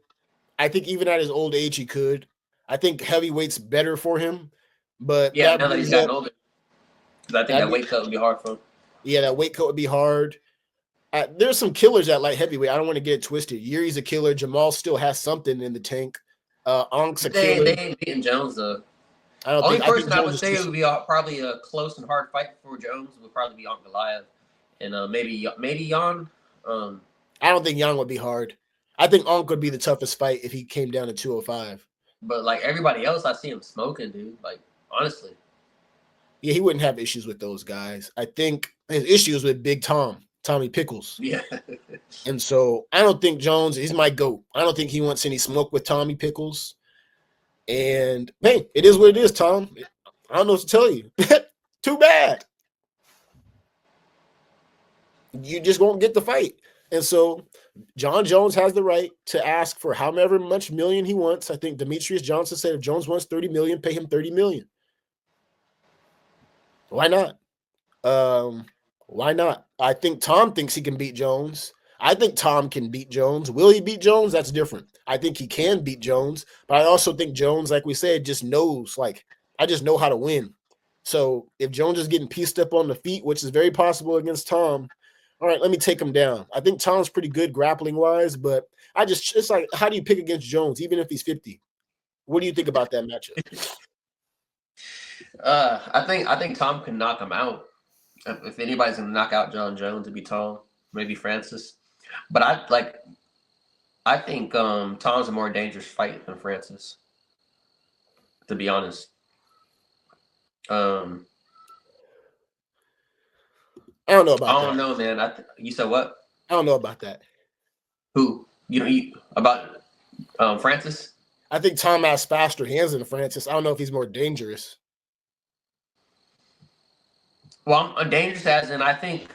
I think even at his old age, he could. I think heavyweight's better for him. But yeah, now that he's gotten older. Because I think that weight cut would be hard for him. Yeah, that weight cut would be hard. There's some killers at light heavyweight. I don't want to get it twisted. Yuri's a killer. Jamal still has something in the tank. Ankh's a killer. They ain't beating Jones, though. Only person I would say it would be probably a close and hard fight for Jones would probably be Ankh Goliath. And maybe Jan. I don't think Jan would be hard. I think Ankh would be the toughest fight if he came down to 205. But like everybody else, I see him smoking, dude. Like, honestly. Yeah, he wouldn't have issues with those guys. I think his issues with Big Tommy Pickles. Yeah. And so I don't think Jones, he's my GOAT. I don't think he wants any smoke with Tommy Pickles. And hey, it is what it is, Tom. I don't know what to tell you. Too bad. You just won't get the fight. And so John Jones has the right to ask for however much million he wants. I think Demetrius Johnson said if Jones wants 30 million, pay him 30 million. Why not? Why not? I think Tom thinks he can beat Jones. I think Tom can beat Jones. Will he beat Jones? That's different. I think he can beat Jones, but I also think Jones, like we said, just knows, like, I just know how to win. So if Jones is getting pieced up on the feet, which is very possible against Tom, all right, let me take him down. I think Tom's pretty good grappling wise, but it's like, how do you pick against Jones, even if he's 50? What do you think about that matchup? I think Tom can knock him out. If anybody's gonna knock out John Jones, it'd be Tom, maybe Francis. But I think Tom's a more dangerous fight than Francis. To be honest. I don't know about that. I don't know, man. You said what? I don't know about that. Who? About Francis? I think Tom has faster hands than Francis. I don't know if he's more dangerous. Well, I'm dangerous as in I think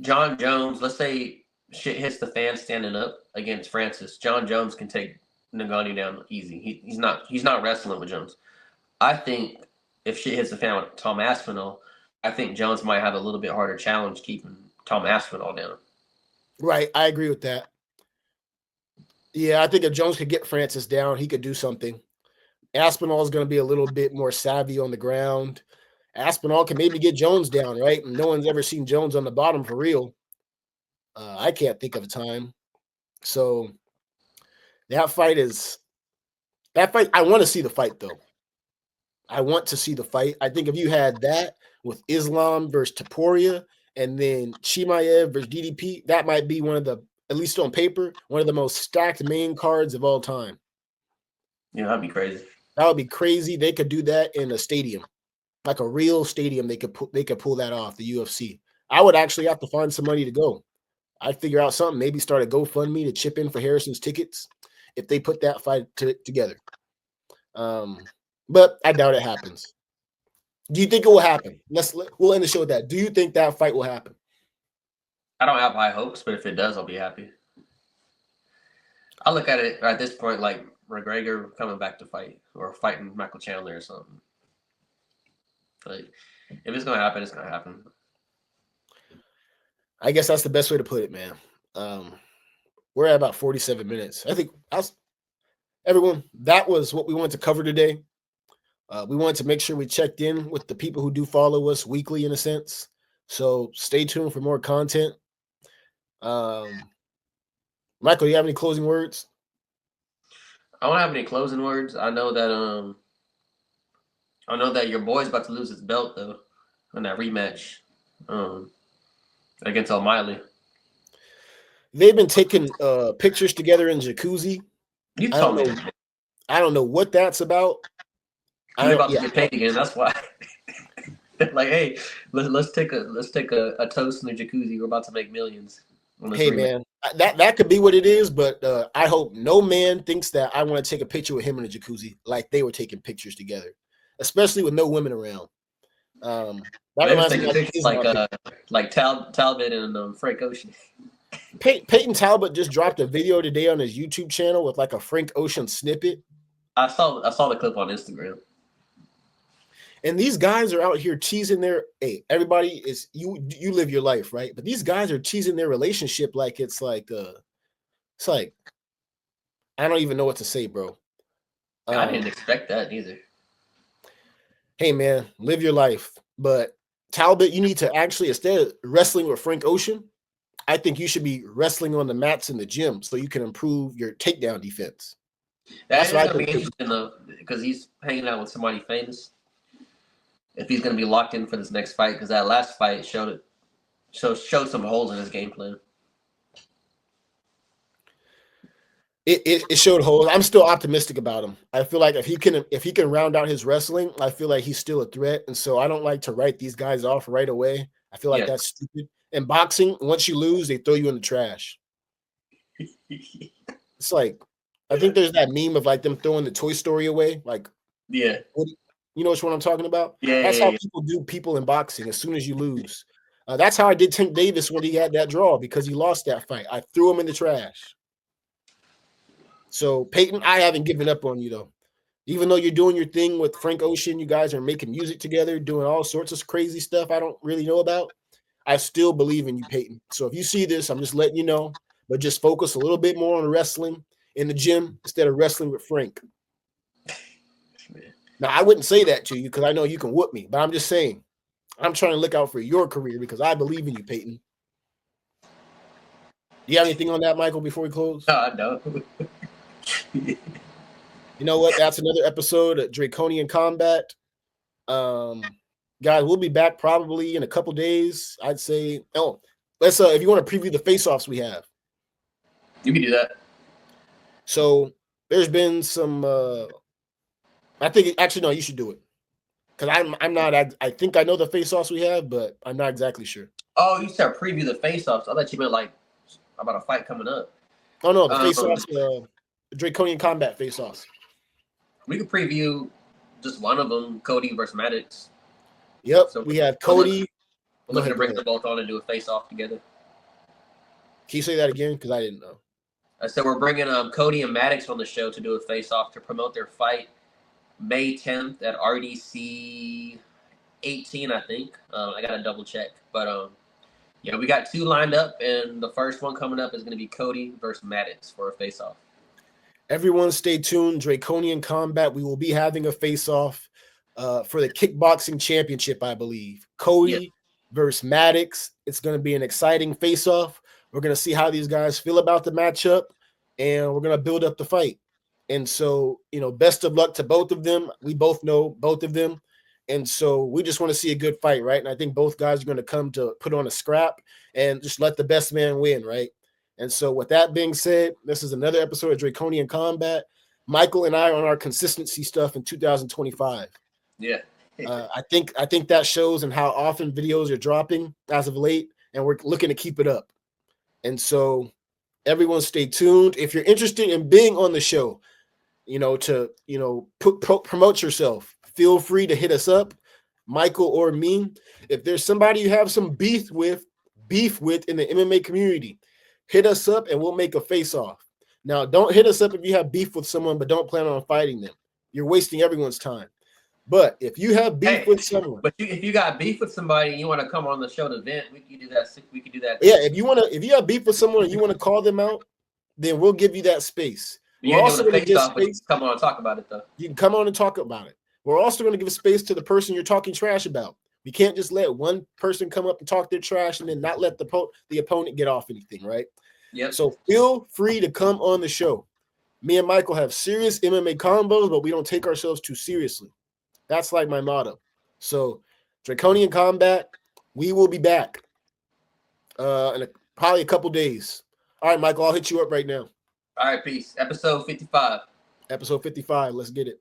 John Jones, let's say shit hits the fan standing up against Francis. John Jones can take Nagani down easy. He's not wrestling with Jones. I think if shit hits the fan with Tom Aspinall, I think Jones might have a little bit harder challenge keeping Tom Aspinall down. Right, I agree with that. Yeah, I think if Jones could get Francis down, he could do something. Aspinall is going to be a little bit more savvy on the ground. Aspinall can maybe get Jones down, right? No one's ever seen Jones on the bottom for real. I can't think of a time. So that fight, I want to see the fight, though. I want to see the fight. I think if you had that with Islam versus Taporia and then Chimaev versus DDP, that might be one of the, at least on paper, one of the most stacked main cards of all time. Yeah, that'd be crazy. That would be crazy. They could do that in a stadium, like a real stadium. They could pull that off, the UFC. I would actually have to find some money to go. I'd figure out something, maybe start a GoFundMe to chip in for Harrison's tickets if they put that fight together. But I doubt it happens. Do you think it will happen? We'll end the show with that. Do you think that fight will happen? I don't have high hopes, but if it does, I'll be happy. I look at it at this point like McGregor coming back to fight or fighting Michael Chandler or something. Like, if it's gonna happen, it's gonna happen. I guess that's the best way to put it, man. We're at about 47 minutes. I think everyone, that was what we wanted to cover today. We wanted to make sure we checked in with the people who do follow us weekly, in a sense. So stay tuned for more content. Michael, you have any closing words? I don't have any closing words. I know that your boy's about to lose his belt though in that rematch against O'Malley. They've been taking pictures together in jacuzzi. You told me. I don't know what that's about. They're about to get paid again. That's why. Like, hey, let's take a toast in the jacuzzi. We're about to make millions. Hey, man, that could be what it is, but I hope no man thinks that I want to take a picture with him in a jacuzzi like they were taking pictures together, especially with no women around. That reminds me like Talbot and Frank Ocean. Peyton Talbot just dropped a video today on his YouTube channel with like a Frank Ocean snippet. I saw the clip on Instagram. And these guys are out here teasing hey, everybody is, you live your life, right? But these guys are teasing their relationship like it's like I don't even know what to say, bro. I didn't expect that either. Hey, man, live your life. But Talbot, you need to actually, instead of wrestling with Frank Ocean, I think you should be wrestling on the mats in the gym so you can improve your takedown defense. That's going to be interesting, though, because he's hanging out with somebody famous. If he's going to be locked in for this next fight, because that last fight showed some holes in his game plan. It showed holes. I'm still optimistic about him. I feel like if he can round out his wrestling, I feel like he's still a threat. And so I don't like to write these guys off right away. I feel like that's stupid. In boxing, once you lose, they throw you in the trash. It's like, I think there's that meme of like them throwing the Toy Story away. Like, yeah. You know what I'm talking about? Yeah. That's how people do people in boxing as soon as you lose. That's how I did Tank Davis when he had that draw, because he lost that fight. I threw him in the trash. So, Peyton, I haven't given up on you, though. Even though you're doing your thing with Frank Ocean, you guys are making music together, doing all sorts of crazy stuff I don't really know about. I still believe in you, Peyton. So if you see this, I'm just letting you know, but just focus a little bit more on wrestling in the gym instead of wrestling with Frank. Now, I wouldn't say that to you because I know you can whoop me, but I'm just saying, I'm trying to look out for your career because I believe in you, Peyton. Do you have anything on that, Michael, before we close? No. You know what? That's another episode of Draconian Combat. Guys, we'll be back probably in a couple days. I'd say. Oh, let's if you want to preview the face-offs we have. You can do that. So there's been some. I think actually no, you should do it because I'm not. I think I know the face-offs we have, but I'm not exactly sure. Oh, you said preview the face-offs. I thought you meant like about a fight coming up. Oh no, the face-offs, Draconian Combat face-offs. We could preview just one of them, Cody versus Maddox. Yep, so we have Cody. We're looking to bring them both on and do a face-off together. Can you say that again? Because I didn't know. I said we're bringing Cody and Maddox on the show to do a face-off to promote their fight May 10th at RDC 18, I think. I got to double check. But, yeah, we got two lined up, and the first one coming up is going to be Cody versus Maddox for a face-off. Everyone stay tuned. Draconian Combat. We will be having a face-off for the kickboxing championship, I believe. Cody versus Maddox. It's going to be an exciting face-off. We're going to see how these guys feel about the matchup, and we're going to build up the fight. And so, best of luck to both of them. We both know both of them. And so we just want to see a good fight, right? And I think both guys are going to come to put on a scrap and just let the best man win, right? And so with that being said, this is another episode of Draconian Combat. Michael and I are on our consistency stuff in 2025. Yeah. I think that shows in how often videos are dropping as of late, and we're looking to keep it up. And so everyone stay tuned. If you're interested in being on the show, promote yourself, feel free to hit us up, Michael or me. If there's somebody you have some beef with in the MMA community, hit us up and we'll make a face-off. Now, don't hit us up if you have beef with someone, but don't plan on fighting them. You're wasting everyone's time. But if you have beef with someone, but if you got beef with somebody and you want to come on the show to vent, we can do that. We can do that. Yeah, if you have beef with someone and you want to call them out, then we'll give you that space. We're also going to give space. Come on and talk about it, though. You can come on and talk about it. We're also going to give space to the person you're talking trash about. We can't just let one person come up and talk their trash and then not let the opponent get off anything, right? Yep. So feel free to come on the show. Me and Michael have serious MMA combos, but we don't take ourselves too seriously. That's like my motto. So Draconian Combat, we will be back in probably a couple days. All right, Michael, I'll hit you up right now. All right, peace. Episode 55. Episode 55. Let's get it.